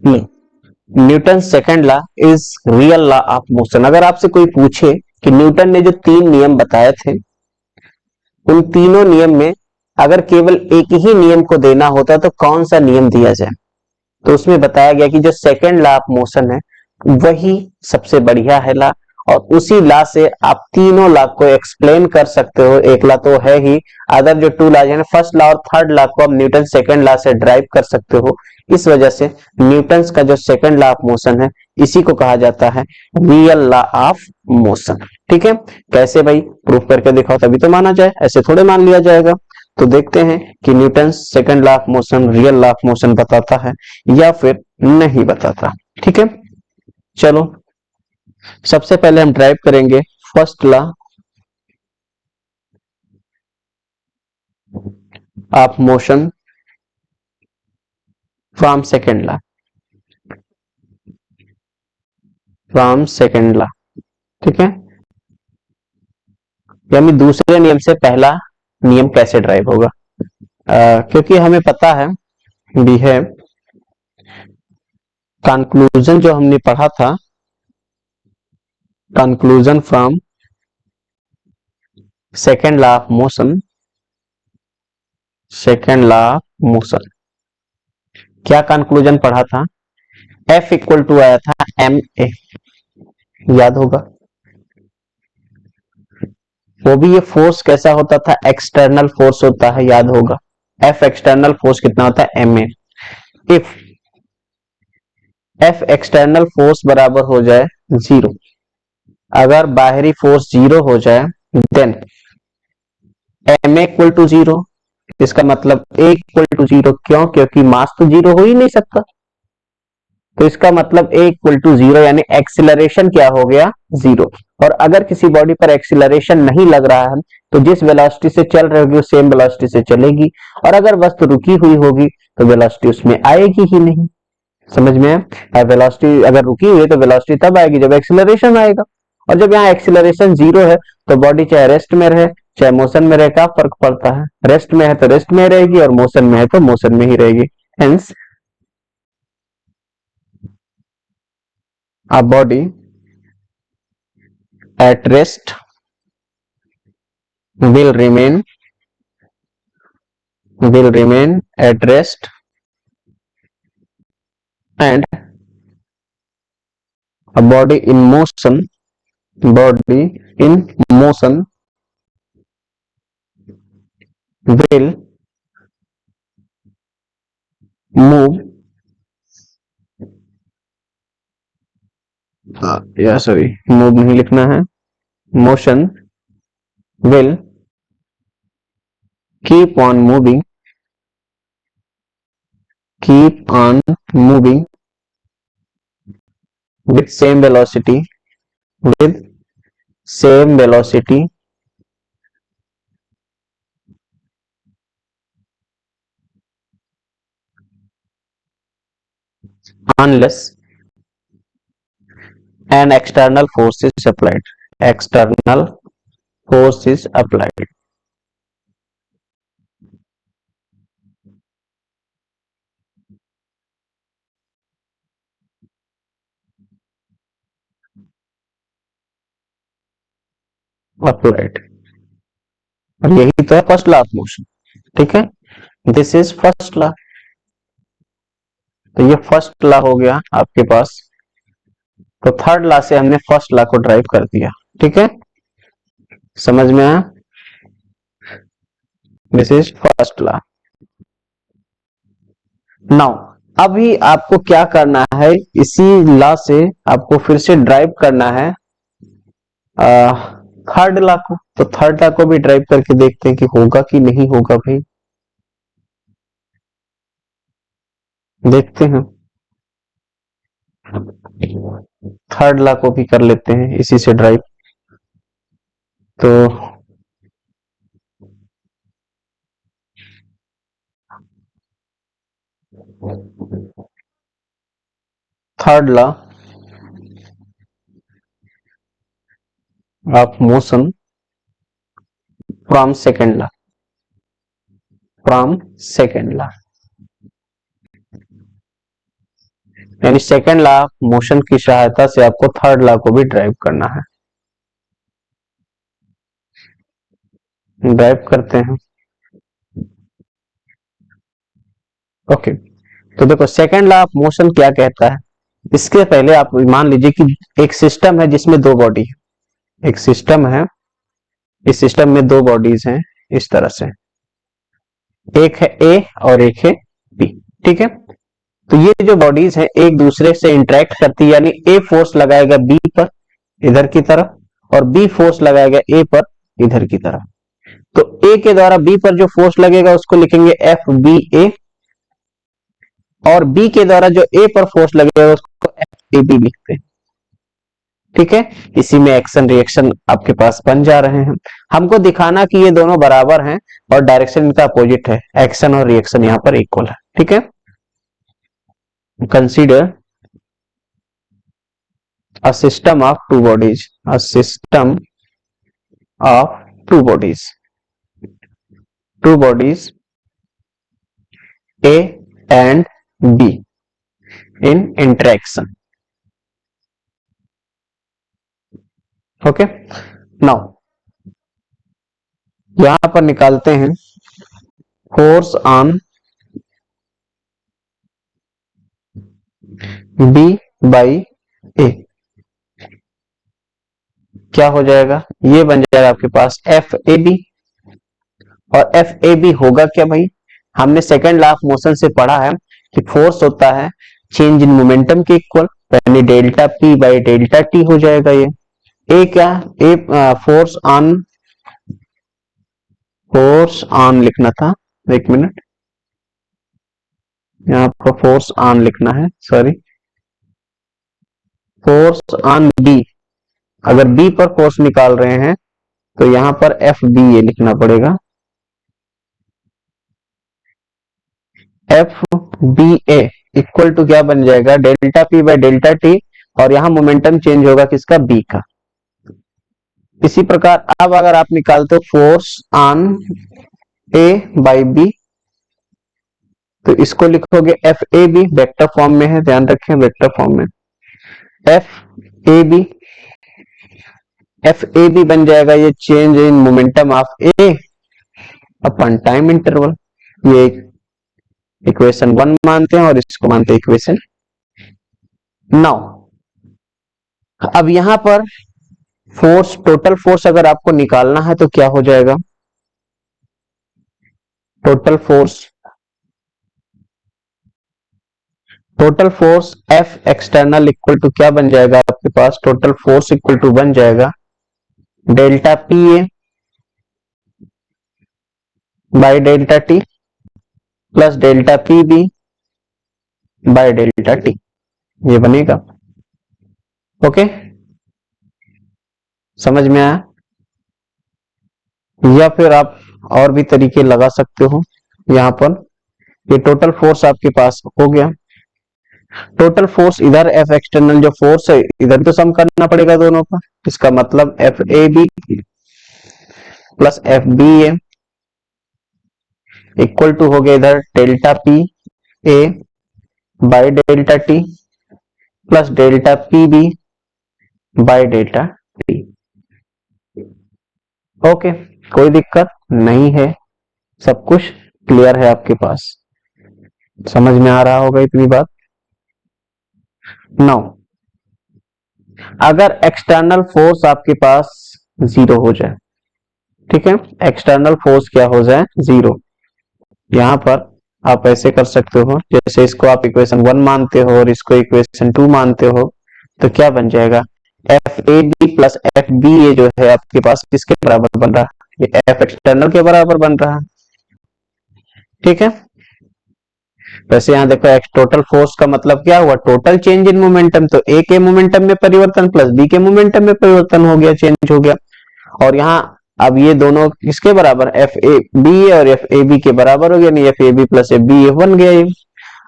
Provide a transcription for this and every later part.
Newton second law is real law of motion. अगर आपसे कोई पूछे कि न्यूटन ने जो 3 नियम बताए थे, उन तीनों नियम में अगर केवल एक ही नियम को देना होता तो कौन सा नियम दिया जाए, तो उसमें बताया गया कि जो सेकंड लॉ ऑफ मोशन है वही सबसे बढ़िया है लॉ, और उसी लॉ से आप तीनों लॉ को एक्सप्लेन कर सकते हो। एक लॉ तो है ही, अदर जो 2 लॉ है फर्स्ट लॉ और थर्ड लॉ को आप न्यूटन सेकंड लॉ से ड्राइव कर सकते हो। इस वजह से न्यूटन का जो सेकंड लॉ ऑफ मोशन है इसी को कहा जाता है रियल लॉ ऑफ मोशन। ठीक है, कैसे भाई, प्रूफ करके दिखाओ तभी तो माना जाए, ऐसे थोड़े मान लिया जाएगा। तो देखते हैं कि Newton second law of motion real law of motion बताता है या फिर नहीं बताता। ठीक है, चलो सबसे पहले हम ड्राइव करेंगे first law of motion from second law, from second law. ठीक है, यानी दूसरे नियम से पहला नियम कैसे ड्राइव होगा। क्योंकि हमें पता है वी हैव कंक्लूजन, जो हमने पढ़ा था conclusion from second law of motion, second law of motion. क्या कंक्लूजन पढ़ा था, F इक्वल टू आया था एम ए, याद होगा। वो भी ये फोर्स कैसा होता था, एक्सटर्नल फोर्स होता है, याद होगा। F एक्सटर्नल फोर्स कितना होता है, M A. If F external force बराबर हो जाए 0, अगर बाहरी फोर्स 0 हो जाए देन एम इक्वल टू 0। इसका मतलब ए इक्वल टू 0, क्यों, क्योंकि मास तो 0 हो ही नहीं सकता। तो इसका मतलब ए इक्वल टू 0 यानी एक्सिलरेशन क्या हो गया, 0। और अगर किसी बॉडी पर एक्सिलरेशन नहीं लग रहा है तो जिस वेलोसिटी से चल रही होगी वो सेम वेलोसिटी से चलेगी, और अगर वस्तु रुकी हुई होगी तो वेलोसिटी उसमें आएगी ही नहीं। समझ में है, वेलोसिटी अगर रुकी हुई है तो वेलोसिटी तब आएगी जब एक्सिलरेशन आएगा, और जब यहाँ एक्सिलरेशन 0 है तो बॉडी चाहे रेस्ट में रहे चाहे मोशन में रहे, क्या फर्क पड़ता है, रेस्ट में है तो रेस्ट में रहेगी और मोशन में है तो मोशन में ही रहेगी। Hence a body at rest will remain at rest, and a body in motion will move, या सॉरी मूव नहीं लिखना है, motion will keep on moving with same velocity, with same velocity unless an external force is applied, external force is applied। Applied, और यही तो है first law of motion. ठीक है, दिस इज फर्स्ट लॉ। तो ये फर्स्ट लॉ हो गया आपके पास, तो थर्ड लॉ से हमने फर्स्ट लॉ को ड्राइव कर दिया। ठीक है, समझ में आया, this is first law. Now अभी आपको क्या करना है, इसी लॉ से आपको फिर से ड्राइव करना है थर्ड लॉ को। तो थर्ड लॉ को भी ड्राइव करके देखते हैं कि होगा कि नहीं होगा भाई, देखते हैं। थर्ड लॉ को भी कर लेते हैं इसी से ड्राइव। तो third law of motion from second law, from second law. यानी सेकेंड लॉ ऑफ मोशन की सहायता से आपको थर्ड लॉ को भी ड्राइव करना है। ड्राइव करते हैं। ओके, तो देखो सेकेंड लॉ ऑफ मोशन क्या कहता है। इसके पहले आप मान लीजिए कि एक सिस्टम है जिसमें दो बॉडी है। एक सिस्टम है, इस सिस्टम में दो बॉडीज हैं इस तरह से, एक है ए और एक है बी। ठीक है, तो ये जो बॉडीज हैं एक दूसरे से इंटरेक्ट करती है, यानी ए फोर्स लगाएगा बी पर इधर की तरफ और बी फोर्स लगाएगा ए पर इधर की तरफ। तो ए के द्वारा बी पर जो फोर्स लगेगा उसको लिखेंगे एफ बी ए, और बी के द्वारा जो ए पर फोर्स लगेगा उसको एफ ए बी लिखते हैं। ठीक है, इसी में एक्शन रिएक्शन आपके पास बन जा रहे हैं। हमको दिखाना कि ये दोनों बराबर हैं और डायरेक्शन इनका अपोजिट है, एक्शन और रिएक्शन यहां पर इक्वल है। ठीक है, consider a system of two bodies, a system of two bodies, two bodies A and B in interaction. Okay, now यहां पर निकालते हैं force on B by A। क्या हो जाएगा, ये बन जाएगा आपके पास एफ ए बी। और एफ ए बी होगा क्या भाई, हमने सेकेंड लॉ ऑफ मोशन से पढ़ा है कि फोर्स होता है चेंज इन मोमेंटम के इक्वल, यानी delta P by delta T हो जाएगा। ये ए क्या, ए फोर्स ऑन लिखना था, एक मिनट, यहाँ पर फोर्स ऑन लिखना है, सॉरी, फोर्स ऑन बी। अगर बी पर फोर्स निकाल रहे हैं तो यहां पर एफ बी ए लिखना पड़ेगा, F B A equal to क्या बन जाएगा, delta P by delta T, और यहां मोमेंटम चेंज होगा किसका, बी का। इसी प्रकार अब अगर आप निकालते हो force on A by B, तो इसको लिखोगे F A B, vector form में है, ध्यान रखें वेक्टर फॉर्म में, F A B, F A B बन जाएगा ये change in momentum of A upon time interval. ये इक्वेशन 1 मानते हैं और इसको मानते हैं इक्वेशन 9। अब यहां पर फोर्स, टोटल फोर्स अगर आपको निकालना है तो क्या हो जाएगा, total force F external equal to क्या बन जाएगा आपके पास, टोटल फोर्स इक्वल टू बन जाएगा delta P A by delta T plus delta P B by delta T, ये बनेगा। ओके, समझ में आया, या फिर आप और भी तरीके लगा सकते हो। यहां पर ये टोटल फोर्स आपके पास हो गया, टोटल फोर्स इधर एफ एक्सटर्नल जो फोर्स है इधर तो सम करना पड़ेगा दोनों का, इसका मतलब F A B plus F B A equal to हो गया इधर delta P A by delta T plus delta P B by delta T. Okay, कोई दिक्कत नहीं है, सब कुछ क्लियर है आपके पास, समझ में आ रहा होगा इतनी बात। नाउ अगर एक्सटर्नल फोर्स आपके पास जीरो हो जाए, ठीक है, एक्सटर्नल फोर्स क्या हो जाए, जीरो, यहां पर आप ऐसे कर सकते हो, जैसे इसको आप इक्वेशन 1 मानते हो और इसको इक्वेशन 2 मानते हो, तो क्या बन जाएगा, F A B plus F B A जो है आपके पास किसके बराबर बन रहा है, ये एफ एक्सटर्नल के बराबर बन रहा है। ठीक है, वैसे यहां देखो टोटल फोर्स का मतलब क्या हुआ, टोटल चेंज इन मोमेंटम, तो ए के मोमेंटम में परिवर्तन प्लस बी के मोमेंटम में परिवर्तन हो गया, चेंज हो गया। और यहाँ अब ये दोनों किसके बराबर, एफ ए बी और एफ ए बी के बराबर हो गया, नहीं F A B plus F B A बन गया ये।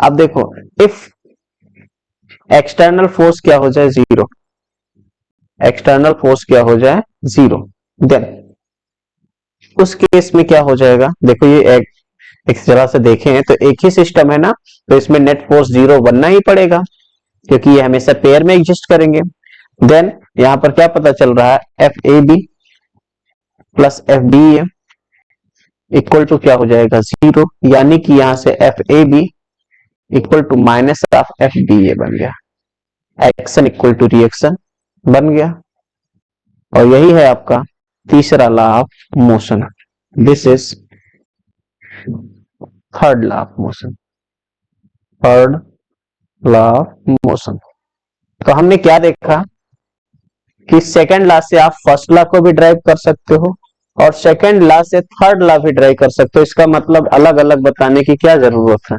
अब देखो इफ एक्सटर्नल फोर्स क्या हो जाए, जीरो, एक्सटर्नल फोर्स क्या हो जाए, जीरो, देन उस केस में क्या हो जाएगा, देखो ये एक तरह से देखें तो एक ही सिस्टम है ना, तो इसमें नेट फोर्स जीरो बनना ही पड़ेगा। क्योंकि ये हमेशा पेयर में एग्जिस्ट करेंगे। देन यहां पर क्या पता चल रहा है, F A B plus F B A equal to क्या हो जाएगा, 0, यानी कि यहां से F A B equal to minus of F B A बन गया, एक्शन इक्वल टू रिएक्शन बन गया। और यही है आपका तीसरा law of motion. This is third law of motion, third law of motion. तो हमने क्या देखा कि सेकंड लॉ से आप फर्स्ट लॉ को भी ड्राइव कर सकते हो और सेकंड लॉ से थर्ड लॉ भी ड्राइव कर सकते हो। इसका मतलब अलग अलग बताने की क्या जरूरत है।